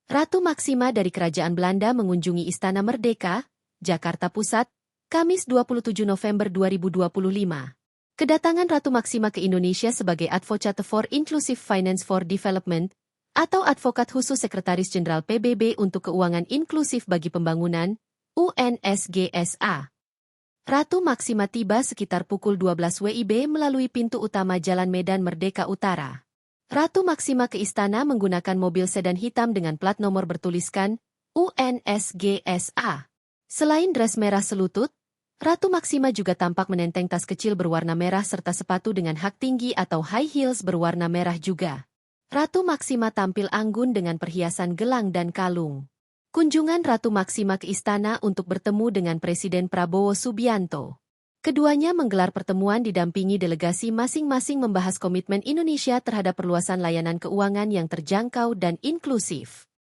Ratu Maksima dari Kerajaan Belanda mengunjungi Istana Merdeka, Jakarta Pusat, Kamis 27 November 2025. Kedatangan Ratu Maksima ke Indonesia sebagai Advocate for Inclusive Finance for Development, atau Advokat Khusus Sekretaris Jenderal PBB untuk Keuangan Inklusif bagi Pembangunan, UNSGSA. Ratu Maksima tiba sekitar pukul 12 WIB melalui pintu utama Jalan Medan Merdeka Utara. Ratu Maksima ke istana menggunakan mobil sedan hitam dengan plat nomor bertuliskan UNSGSA. Selain dres merah selutut, Ratu Maksima juga tampak menenteng tas kecil berwarna merah serta sepatu dengan hak tinggi atau high heels berwarna merah juga. Ratu Maksima tampil anggun dengan perhiasan gelang dan kalung. Kunjungan Ratu Maksima ke istana untuk bertemu dengan Presiden Prabowo Subianto. Keduanya menggelar pertemuan didampingi delegasi masing-masing membahas komitmen Indonesia terhadap perluasan layanan keuangan yang terjangkau dan inklusif.